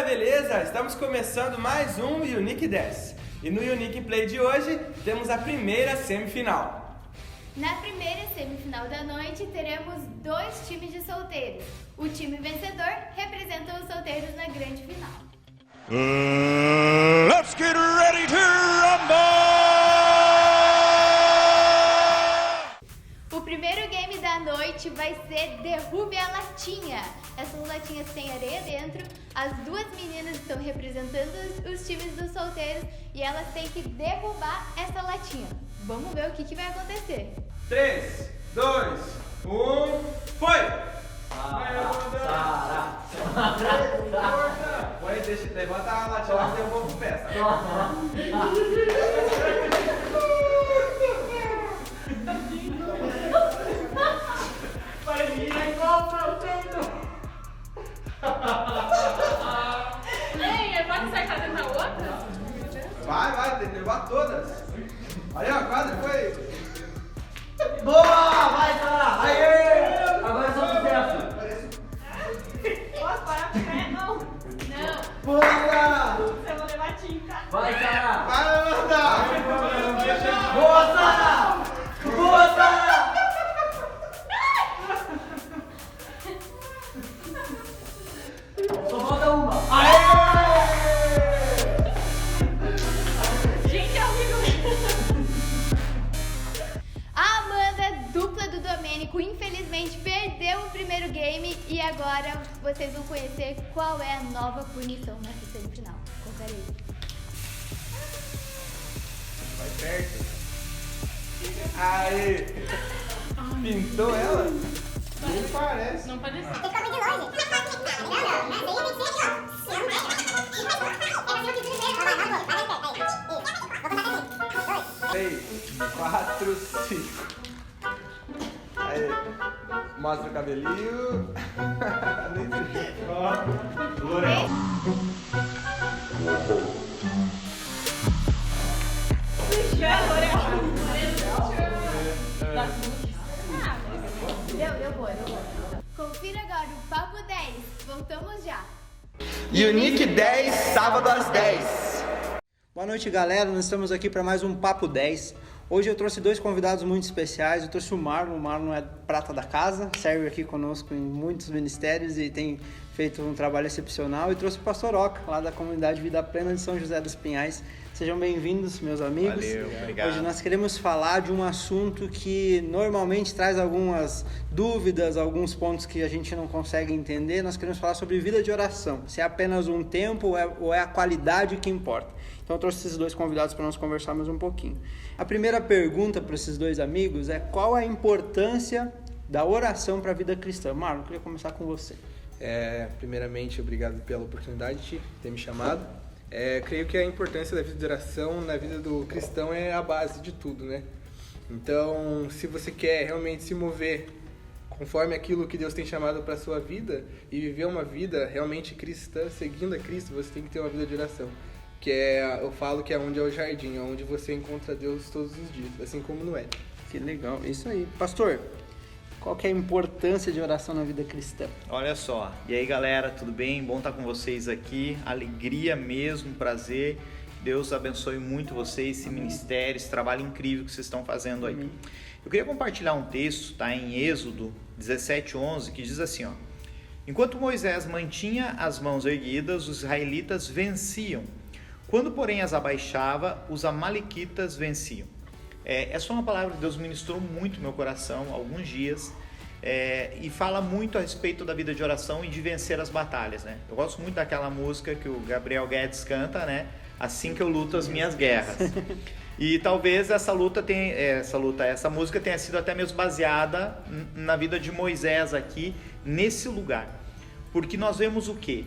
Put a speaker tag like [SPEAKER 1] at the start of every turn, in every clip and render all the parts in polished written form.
[SPEAKER 1] beleza? Estamos começando mais um Unique 10. E no Unique Play de hoje temos a primeira semifinal.
[SPEAKER 2] Na primeira semifinal da noite teremos 2 times de solteiros. O time vencedor representa os solteiros na grande final.
[SPEAKER 3] Let's get ready to rumble!
[SPEAKER 2] O primeiro game da noite vai ser Derrube a Latinha. Essas latinhas têm areia dentro, as 2 meninas estão representando os times dos solteiros e elas têm que derrubar essa latinha. Vamos ver o que vai acontecer.
[SPEAKER 1] 3, 2, 1, foi! Põe, deixa, levanta a latinha lá que eu vou pro pé.
[SPEAKER 4] Ei, pode sacar dentro da outra?
[SPEAKER 1] Vai, tem que levar todas. Aí, ó, quase foi.
[SPEAKER 5] Boa! Vai, Sara! Aê! Agora é só sucesso!
[SPEAKER 4] Posso parar de pé? Não! Não!
[SPEAKER 5] Boa!
[SPEAKER 4] Você vai levar tinta!
[SPEAKER 5] Vai, Sara!
[SPEAKER 1] Vai, mandar!
[SPEAKER 5] Boa, Sara! Boa, Sara! Só falta uma! Aê!
[SPEAKER 4] Gente, é horrível!
[SPEAKER 2] A Amanda, dupla do Domênico, infelizmente perdeu o primeiro game e agora vocês vão conhecer qual é a nova punição nessa semifinal. Confere aí.
[SPEAKER 1] Vai perto. Aí. Pintou ela? Nem parece.
[SPEAKER 4] Não parece.
[SPEAKER 6] Tem que ficar bem de longe. Não, mas aí tem que ser aqui, ó.
[SPEAKER 1] 3, 4, 5. Aí. Mostra o cabelinho. Lorel.
[SPEAKER 2] Deu boa. Confira agora o Papo 10. Voltamos já.
[SPEAKER 1] Unique 10, sábado às 10.
[SPEAKER 7] Boa noite, galera. Nós estamos aqui para mais um Papo 10. Hoje eu trouxe 2 convidados muito especiais. Eu trouxe o Marlon é prata da casa, serve aqui conosco em muitos ministérios e tem feito um trabalho excepcional. E trouxe o Pastor Oca, lá da comunidade Vida Plena de São José dos Pinhais. Sejam bem-vindos, meus amigos.
[SPEAKER 8] Valeu, obrigado.
[SPEAKER 7] Hoje nós queremos falar de um assunto que normalmente traz algumas dúvidas, alguns pontos que a gente não consegue entender. Nós queremos falar sobre vida de oração. Se é apenas um tempo ou é a qualidade que importa. Então eu trouxe esses 2 convidados para nós conversarmos um pouquinho. A primeira pergunta para esses 2 amigos é: qual a importância da oração para a vida cristã? Marlon, eu queria começar com você.
[SPEAKER 8] Primeiramente, obrigado pela oportunidade de ter me chamado. Creio que a importância da vida de oração na vida do cristão é a base de tudo, né? Então, se você quer realmente se mover conforme aquilo que Deus tem chamado para a sua vida e viver uma vida realmente cristã, seguindo a Cristo, você tem que ter uma vida de oração. Eu falo que é onde é o jardim, onde você encontra Deus todos os dias, assim como no Éden.
[SPEAKER 7] Que legal, isso aí. Pastor, qual que é a importância de oração na vida cristã?
[SPEAKER 9] Olha só, e aí galera, tudo bem? Bom estar com vocês aqui, alegria mesmo, prazer. Deus abençoe muito vocês, esse ministério, esse trabalho incrível que vocês estão fazendo aí.
[SPEAKER 7] Amém.
[SPEAKER 9] Eu queria compartilhar um texto, tá, em Êxodo 17:11, que diz assim, ó: enquanto Moisés mantinha as mãos erguidas, os israelitas venciam. Quando, porém, as abaixava, os amalequitas venciam. Essa é uma palavra que Deus ministrou muito no meu coração há alguns dias, e fala muito a respeito da vida de oração e de vencer as batalhas, né? Eu gosto muito daquela música que o Gabriel Guedes canta, né? Assim que eu luto as minhas guerras. E talvez essa música tenha sido até mesmo baseada na vida de Moisés aqui, nesse lugar. Porque nós vemos o quê?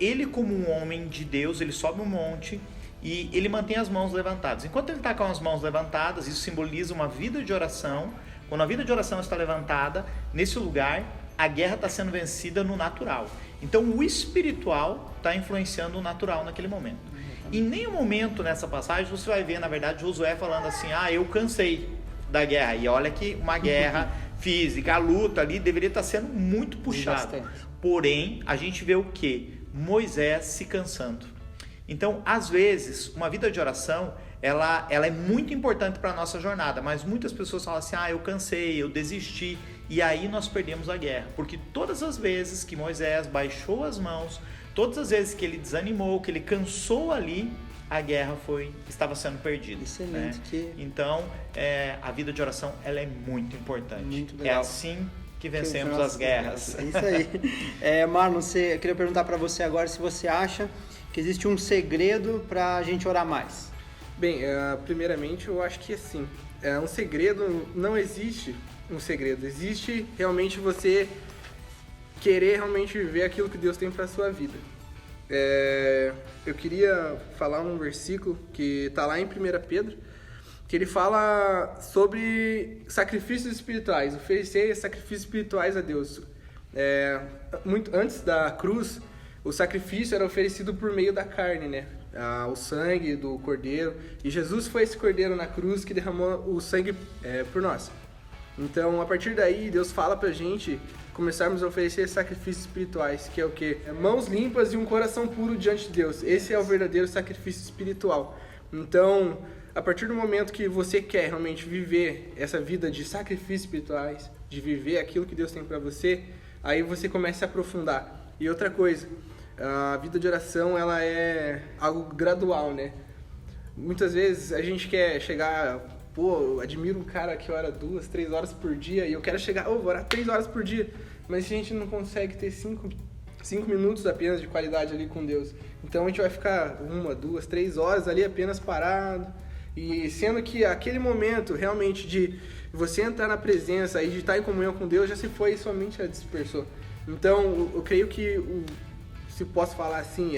[SPEAKER 9] Ele, como um homem de Deus, ele sobe um monte e ele mantém as mãos levantadas. Enquanto ele está com as mãos levantadas, isso simboliza uma vida de oração. Quando a vida de oração está levantada, nesse lugar, a guerra está sendo vencida no natural. Então, o espiritual está influenciando o natural naquele momento. Em nenhum momento nessa passagem você vai ver, na verdade, Josué falando assim: eu cansei da guerra. E olha que uma guerra física, a luta ali deveria estar sendo muito puxada. Porém, a gente vê o quê? Moisés se cansando. Então, às vezes, uma vida de oração, ela é muito importante para a nossa jornada, mas muitas pessoas falam assim, eu cansei, eu desisti, e aí nós perdemos a guerra, porque todas as vezes que Moisés baixou as mãos, todas as vezes que ele desanimou, que ele cansou ali, a guerra estava sendo perdida.
[SPEAKER 7] Excelente.
[SPEAKER 9] Né? Então, a vida de oração, ela é muito importante.
[SPEAKER 7] Muito
[SPEAKER 9] é
[SPEAKER 7] legal.
[SPEAKER 9] assim que vencemos as guerras.
[SPEAKER 7] É isso aí. Marlon, eu queria perguntar para você agora se você acha que existe um segredo para a gente orar mais.
[SPEAKER 8] Bem, primeiramente eu acho que assim, um segredo, não existe um segredo, existe realmente você querer realmente viver aquilo que Deus tem para a sua vida. Eu queria falar um versículo que está lá em 1 Pedro, que ele fala sobre sacrifícios espirituais, oferecer sacrifícios espirituais a Deus. Muito antes da cruz, o sacrifício era oferecido por meio da carne, né? O sangue do cordeiro. E Jesus foi esse cordeiro na cruz que derramou o sangue por nós. Então, a partir daí, Deus fala pra gente começarmos a oferecer sacrifícios espirituais, que é o quê? Mãos limpas e um coração puro diante de Deus. Esse é o verdadeiro sacrifício espiritual. Então, a partir do momento que você quer realmente viver essa vida de sacrifícios espirituais, de viver aquilo que Deus tem pra você, aí você começa a aprofundar. E outra coisa, a vida de oração, ela é algo gradual, né? Muitas vezes a gente quer chegar, eu admiro um cara que ora 2, 3 horas por dia e eu quero chegar, vou orar 3 horas por dia, mas a gente não consegue ter 5 minutos apenas de qualidade ali com Deus. Então a gente vai ficar 1, 2, 3 horas ali apenas parado, e sendo que aquele momento realmente de você entrar na presença e de estar em comunhão com Deus já se foi e sua mente já dispersou. Então eu creio que, se posso falar assim,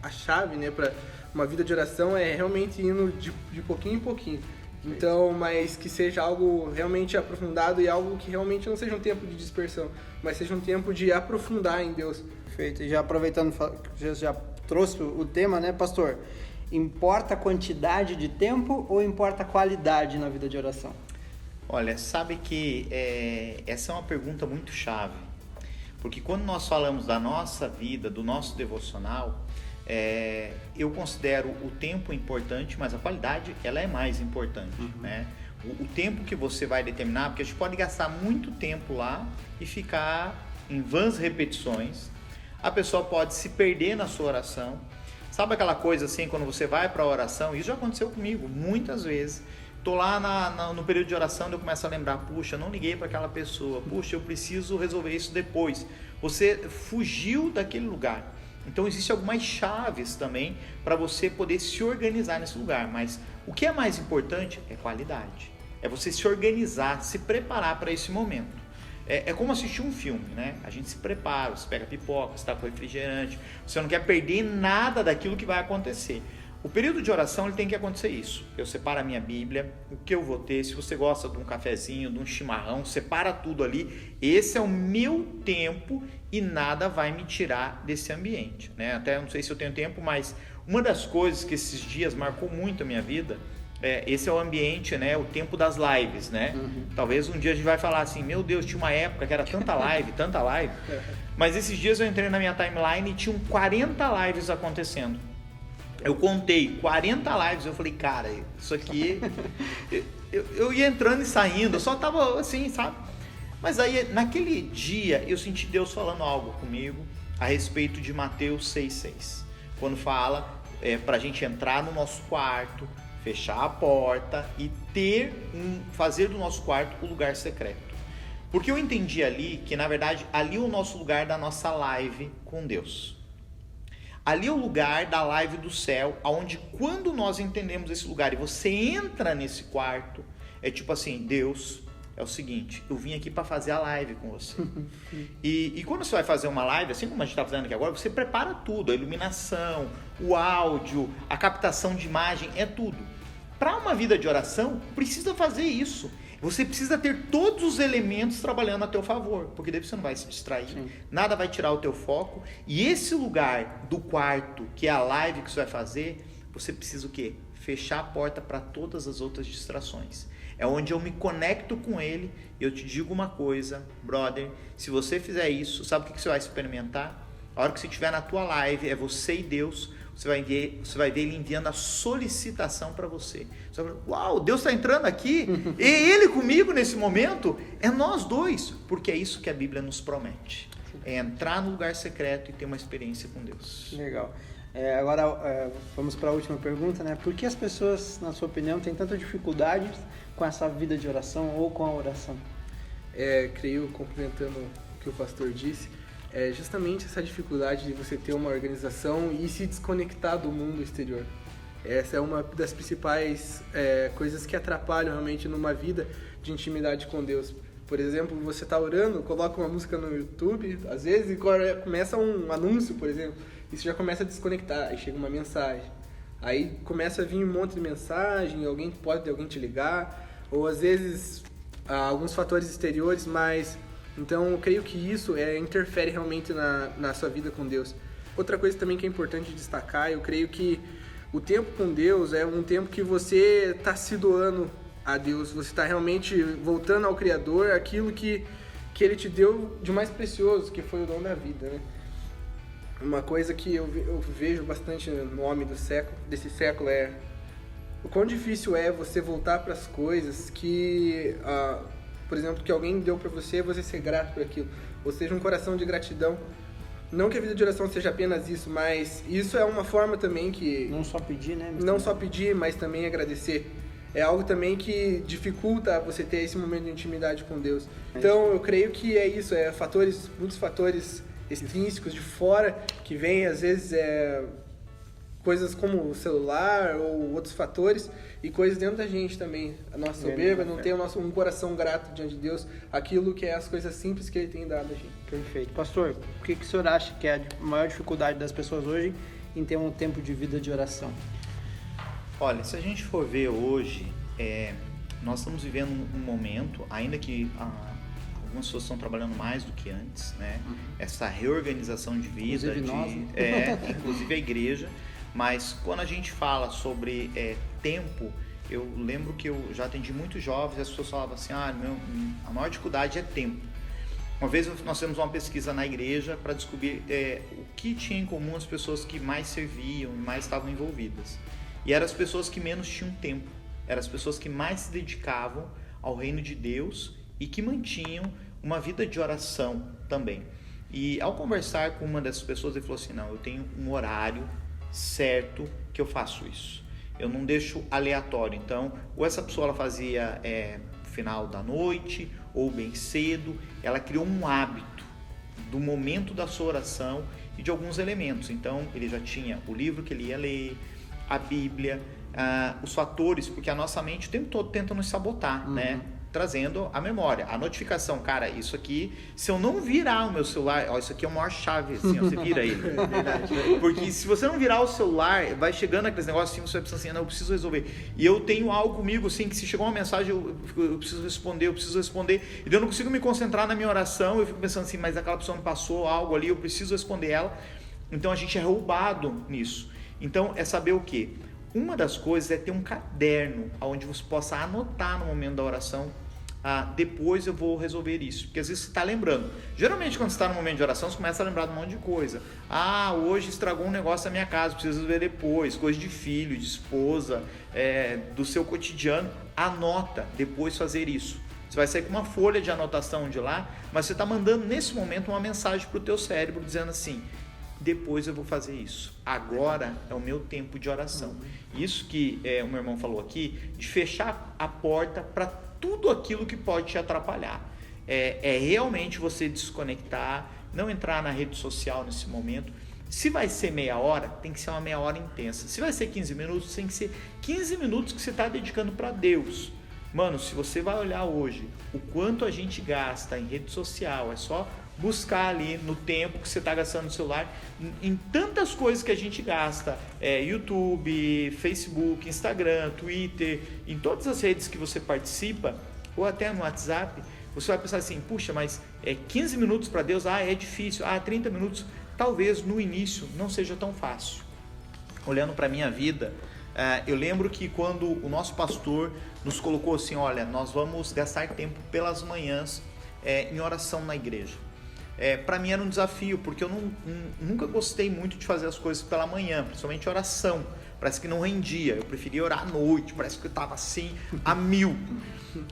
[SPEAKER 8] a chave, né, para uma vida de oração é realmente indo de pouquinho em pouquinho. Então, mas que seja algo realmente aprofundado e algo que realmente não seja um tempo de dispersão, mas seja um tempo de aprofundar em Deus.
[SPEAKER 7] Perfeito. E já aproveitando que você já trouxe o tema, né, pastor? Importa a quantidade de tempo ou importa a qualidade na vida de oração?
[SPEAKER 9] Olha, sabe que essa é uma pergunta muito chave. Porque quando nós falamos da nossa vida, do nosso devocional, eu considero o tempo importante, mas a qualidade ela é mais importante, né? O tempo que você vai determinar, porque a gente pode gastar muito tempo lá e ficar em vãs repetições. A pessoa pode se perder na sua oração. Sabe aquela coisa assim, quando você vai para a oração, isso já aconteceu comigo muitas vezes. Estou lá no período de oração e eu começo a lembrar, puxa, não liguei para aquela pessoa, puxa, eu preciso resolver isso depois. Você fugiu daquele lugar. Então existem algumas chaves também para você poder se organizar nesse lugar, mas o que é mais importante é qualidade. É você se organizar, se preparar para esse momento. É como assistir um filme, né? A gente se prepara, você pega pipoca, você está com refrigerante, você não quer perder nada daquilo que vai acontecer. O período de oração ele tem que acontecer isso. Eu separo a minha Bíblia, o que eu vou ter, se você gosta de um cafezinho, de um chimarrão, separa tudo ali. Esse é o meu tempo e nada vai me tirar desse ambiente, né? Até não sei se eu tenho tempo, mas uma das coisas que esses dias marcou muito a minha vida, esse é o ambiente, né? O tempo das lives, né? Talvez um dia a gente vai falar assim, meu Deus, tinha uma época que era tanta live, mas esses dias eu entrei na minha timeline e tinham 40 lives acontecendo. Eu contei 40 lives, eu falei, cara, isso aqui... eu ia entrando e saindo, eu só tava assim, sabe? Mas aí, naquele dia, eu senti Deus falando algo comigo a respeito de Mateus 6,6. Quando fala pra gente entrar no nosso quarto, fechar a porta e fazer do nosso quarto o lugar secreto. Porque eu entendi ali que, na verdade, ali é o nosso lugar da nossa live com Deus. Ali é o lugar da live do céu, onde quando nós entendemos esse lugar e você entra nesse quarto, é tipo assim, Deus, é o seguinte, eu vim aqui para fazer a live com você. E quando você vai fazer uma live, assim como a gente está fazendo aqui agora, você prepara tudo, a iluminação, o áudio, a captação de imagem, é tudo. Para uma vida de oração, precisa fazer isso. Você precisa ter todos os elementos trabalhando a teu favor, porque daí você não vai se distrair, nada vai tirar o teu foco. E esse lugar do quarto, que é a live que você vai fazer, você precisa o quê? Fechar a porta para todas as outras distrações. É onde eu me conecto com ele e eu te digo uma coisa, brother, se você fizer isso, sabe o que você vai experimentar? A hora que você estiver na tua live, é você e Deus, você vai ver Ele enviando a solicitação para você. Você vai falar, uau, Deus está entrando aqui, e Ele comigo nesse momento, é nós dois, porque é isso que a Bíblia nos promete. É entrar no lugar secreto e ter uma experiência com Deus.
[SPEAKER 7] Legal. Agora, vamos para a última pergunta, né? Por que as pessoas, na sua opinião, têm tanta dificuldade com essa vida de oração ou com a oração?
[SPEAKER 8] Creio, complementando o que o pastor disse, é justamente essa dificuldade de você ter uma organização e se desconectar do mundo exterior. Essa é uma das principais coisas que atrapalham realmente numa vida de intimidade com Deus. Por exemplo, você está orando, coloca uma música no YouTube, às vezes começa um anúncio, por exemplo, e você já começa a desconectar, aí chega uma mensagem. Aí começa a vir um monte de mensagem, alguém te ligar, ou às vezes alguns fatores exteriores, mas... Então, eu creio que isso interfere realmente na sua vida com Deus. Outra coisa também que é importante destacar, eu creio que o tempo com Deus é um tempo que você está se doando a Deus, você está realmente voltando ao Criador, aquilo que Ele te deu de mais precioso, que foi o dom da vida, né? Uma coisa que eu vejo bastante no homem desse século é o quão difícil é você voltar para as coisas que... por exemplo, que alguém deu para você ser grato por aquilo. Ou seja, um coração de gratidão. Não que a vida de oração seja apenas isso, mas isso é uma forma também que...
[SPEAKER 7] Não só pedir, né?
[SPEAKER 8] Não só pedir, mas também agradecer. É algo também que dificulta você ter esse momento de intimidade com Deus. Então, eu creio que é isso, muitos fatores extrínsecos de fora, que vêm, às vezes, coisas como o celular ou outros fatores, e coisas dentro da gente também. A nossa soberba, não ter um coração grato diante de Deus, aquilo que é as coisas simples que Ele tem dado a gente.
[SPEAKER 7] Perfeito. Pastor, o que o senhor acha que é a maior dificuldade das pessoas hoje em ter um tempo de vida de oração?
[SPEAKER 9] Olha, se a gente for ver hoje, nós estamos vivendo um momento, ainda que algumas pessoas estão trabalhando mais do que antes, né? Essa reorganização de vida, inclusive a igreja. Mas quando a gente fala sobre tempo, eu lembro que eu já atendi muitos jovens e as pessoas falavam assim, a maior dificuldade é tempo. Uma vez nós fizemos uma pesquisa na igreja para descobrir o que tinha em comum as pessoas que mais serviam e mais estavam envolvidas. E eram as pessoas que menos tinham tempo, eram as pessoas que mais se dedicavam ao reino de Deus e que mantinham uma vida de oração também. E ao conversar com uma dessas pessoas, ele falou assim, não, eu tenho um horário certo que eu faço isso, eu não deixo aleatório. Então, ou essa pessoa ela fazia final da noite ou bem cedo, ela criou um hábito do momento da sua oração e de alguns elementos. Então, ele já tinha o livro que ele ia ler, a Bíblia, os fatores, porque a nossa mente o tempo todo tenta nos sabotar, né? Trazendo a memória, a notificação, cara, isso aqui, se eu não virar o meu celular, isso aqui é uma maior chave, assim, você vira ele. Porque se você não virar o celular, vai chegando aqueles negócios assim, você vai pensando assim, não, eu preciso resolver. E eu tenho algo comigo, assim, que se chegou uma mensagem, eu preciso responder, e daí eu não consigo me concentrar na minha oração, eu fico pensando assim, mas aquela pessoa me passou algo ali, eu preciso responder ela. Então a gente é roubado nisso. Então é saber o quê? Uma das coisas é ter um caderno onde você possa anotar no momento da oração, depois eu vou resolver isso, porque às vezes você está lembrando. Geralmente quando você está no momento de oração, você começa a lembrar de um monte de coisa. Hoje estragou um negócio na minha casa, preciso resolver depois, coisa de filho, de esposa, do seu cotidiano. Anota, depois fazer isso. Você vai sair com uma folha de anotação de lá, mas você está mandando nesse momento uma mensagem para o teu cérebro dizendo assim, depois eu vou fazer isso, agora é o meu tempo de oração. Isso que o meu irmão falou aqui, de fechar a porta para tudo aquilo que pode te atrapalhar. É realmente você desconectar, não entrar na rede social nesse momento. Se vai ser meia hora, tem que ser uma meia hora intensa. Se vai ser 15 minutos, tem que ser 15 minutos que você está dedicando para Deus. Mano, se você vai olhar hoje o quanto a gente gasta em rede social, é só buscar ali no tempo que você está gastando no celular, em tantas coisas que a gente gasta, YouTube, Facebook, Instagram, Twitter, em todas as redes que você participa, ou até no WhatsApp, você vai pensar assim, puxa, mas 15 minutos para Deus, é difícil, 30 minutos, talvez no início não seja tão fácil. Olhando para a minha vida, eu lembro que quando o nosso pastor nos colocou assim, olha, nós vamos gastar tempo pelas manhãs em oração na igreja. para mim era um desafio, porque eu nunca gostei muito de fazer as coisas pela manhã, principalmente oração. Parece que não rendia, eu preferia orar à noite, parece que eu estava assim, a mil.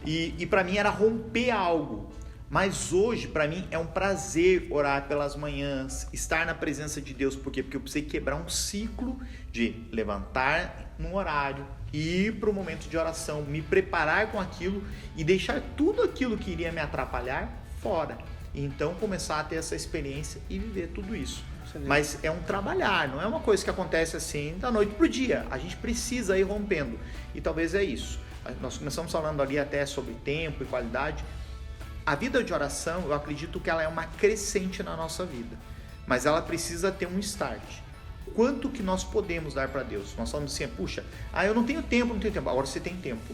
[SPEAKER 9] E para mim era romper algo. Mas hoje, para mim, é um prazer orar pelas manhãs, estar na presença de Deus. Por quê? Porque eu precisei quebrar um ciclo de levantar num horário, ir para o momento de oração, me preparar com aquilo e deixar tudo aquilo que iria me atrapalhar fora. E então começar a ter essa experiência e viver tudo isso. Mas é um trabalhar, não é uma coisa que acontece assim da noite pro dia. A gente precisa ir rompendo. E talvez é isso. Nós começamos falando ali até sobre tempo e qualidade. A vida de oração, eu acredito que ela é uma crescente na nossa vida. Mas ela precisa ter um start. Quanto que nós podemos dar para Deus? Nós falamos assim, puxa, eu não tenho tempo. Agora você tem tempo.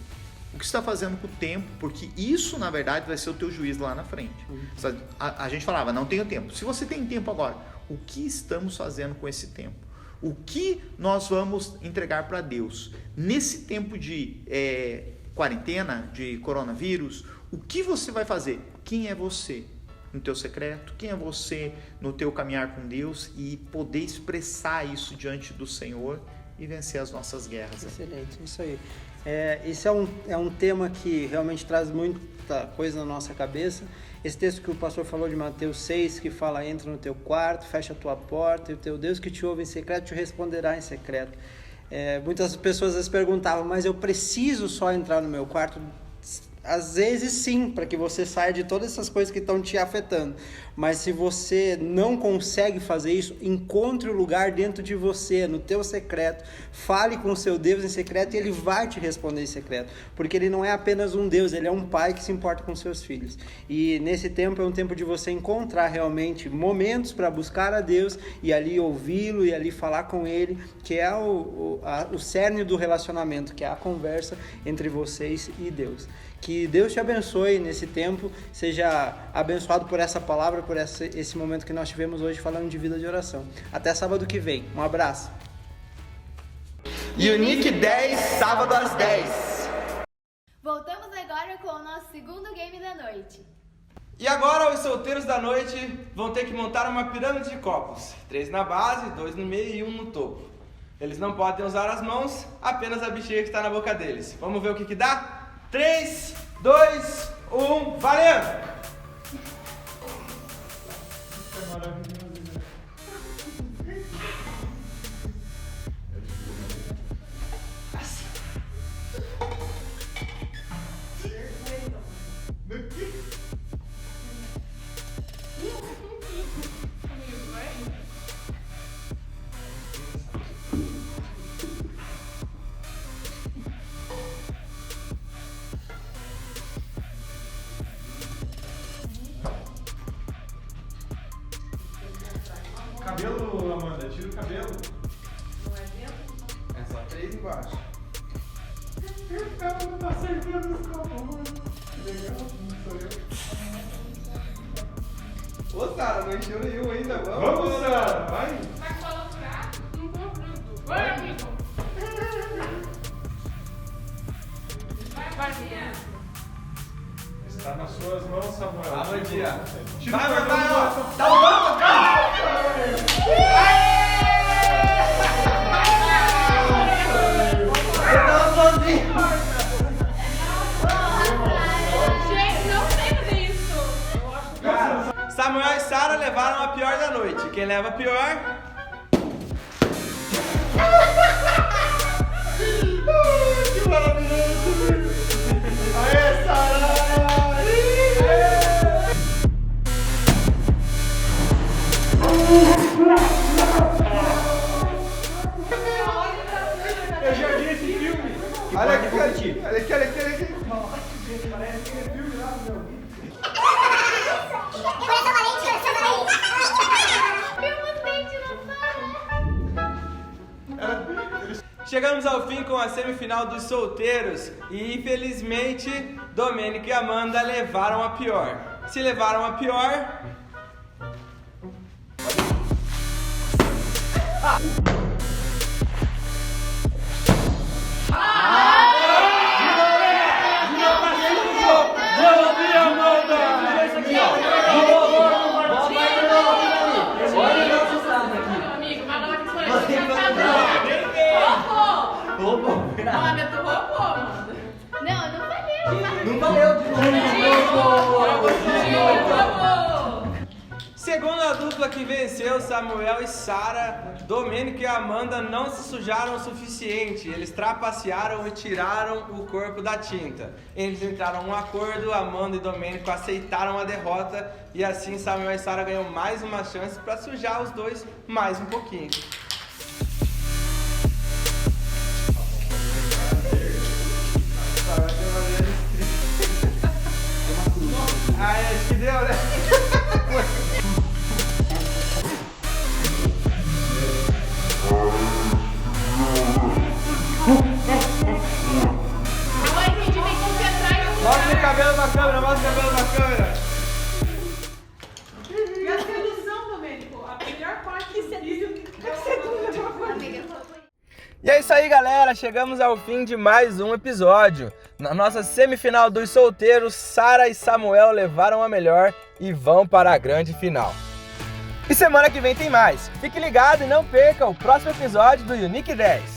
[SPEAKER 9] O que você está fazendo com o tempo? Porque isso, na verdade, vai ser o teu juízo lá na frente. A gente falava, não tenho tempo. Se você tem tempo agora, o que estamos fazendo com esse tempo? O que nós vamos entregar para Deus? Nesse tempo de quarentena, de coronavírus, o que você vai fazer? Quem é você no teu secreto? Quem é você no teu caminhar com Deus? E poder expressar isso diante do Senhor e vencer as nossas guerras.
[SPEAKER 7] Excelente, isso aí. Isso é um tema que realmente traz muita coisa na nossa cabeça. Esse texto que o pastor falou de Mateus 6, que fala, entra no teu quarto, fecha a tua porta, e o teu Deus que te ouve em secreto te responderá em secreto. Muitas pessoas às vezes perguntavam, mas eu preciso só entrar no meu quarto? Às vezes sim, para que você saia de todas essas coisas que estão te afetando. Mas se você não consegue fazer isso, encontre o lugar dentro de você, no teu secreto. Fale com o seu Deus em secreto e Ele vai te responder em secreto. Porque Ele não é apenas um Deus, Ele é um pai que se importa com seus filhos. E nesse tempo é um tempo de você encontrar realmente momentos para buscar a Deus e ali ouvi-lo e ali falar com Ele, que é o cerne do relacionamento, que é a conversa entre vocês e Deus. Que Deus te abençoe nesse tempo, seja abençoado por essa palavra, por esse momento que nós tivemos hoje falando de vida de oração. Até sábado que vem. Um abraço.
[SPEAKER 1] Unique 10, sábado às 10.
[SPEAKER 2] Voltamos agora com o nosso segundo game da noite.
[SPEAKER 1] E agora os solteiros da noite vão ter que montar uma pirâmide de copos. 3 na base, 2 no meio e 1 no topo. Eles não podem usar as mãos, apenas a bexiga que está na boca deles. Vamos ver o que dá? 3, 2, 1, valendo!
[SPEAKER 3] É maravilhoso, né? Cabelo, Amanda, tira o cabelo.
[SPEAKER 4] Não é dentro?
[SPEAKER 1] É só 3 embaixo.
[SPEAKER 3] Ela não tá acertando os copos. Que legal, não sou eu.
[SPEAKER 1] Ô, Sara, não encheu nenhum ainda,
[SPEAKER 3] Vamos, Sara, vai.
[SPEAKER 4] Vai colocar? Não tô bruto. Vai, amigo. Vai, Vinha.
[SPEAKER 3] Está nas suas mãos, Samuel.
[SPEAKER 1] Amandinha.
[SPEAKER 3] Tira o
[SPEAKER 1] Vai,
[SPEAKER 3] cabelo.
[SPEAKER 1] vai, ó. Tá bom,
[SPEAKER 4] Gente, não sei fazer isso.
[SPEAKER 1] Samuel e Sara levaram a pior da noite. Quem leva a pior?
[SPEAKER 3] Que maravilhoso. Aê, Sara. Eu já vi esse filme.
[SPEAKER 1] Olha aqui, olha aqui, olha aqui, olha aqui, olha aqui.
[SPEAKER 3] Parece aquele filme lá do meu vídeo.
[SPEAKER 6] Coração valente, coração valente.
[SPEAKER 2] Vimos dente na sala.
[SPEAKER 1] Chegamos ao fim com a semifinal dos solteiros e infelizmente Domênico e Amanda levaram a pior. Se levaram a pior...
[SPEAKER 3] Amanda!
[SPEAKER 4] Olha, tu roubou, mano.
[SPEAKER 2] Não, não valeu.
[SPEAKER 5] Não valeu de novo.
[SPEAKER 1] Segundo a dupla que venceu, Samuel e Sara, Domênico e Amanda não se sujaram o suficiente. Eles trapacearam e tiraram o corpo da tinta. Eles entraram em um acordo, Amanda e Domênico aceitaram a derrota e assim Samuel e Sara ganham mais uma chance para sujar os dois mais um pouquinho. Ai, acho que deu, né?
[SPEAKER 4] Agora entendi, tem que concentrar e
[SPEAKER 1] Mostra o cabelo na câmera, mostra o cabelo na câmera.
[SPEAKER 4] E a sedução, Domênico? A melhor parte do vídeo é a sedução.
[SPEAKER 2] Amiga, por favor.
[SPEAKER 1] E é isso aí, galera, chegamos ao fim de mais um episódio. Na nossa semifinal dos solteiros, Sara e Samuel levaram a melhor e vão para a grande final. E semana que vem tem mais. Fique ligado e não perca o próximo episódio do Unique 10.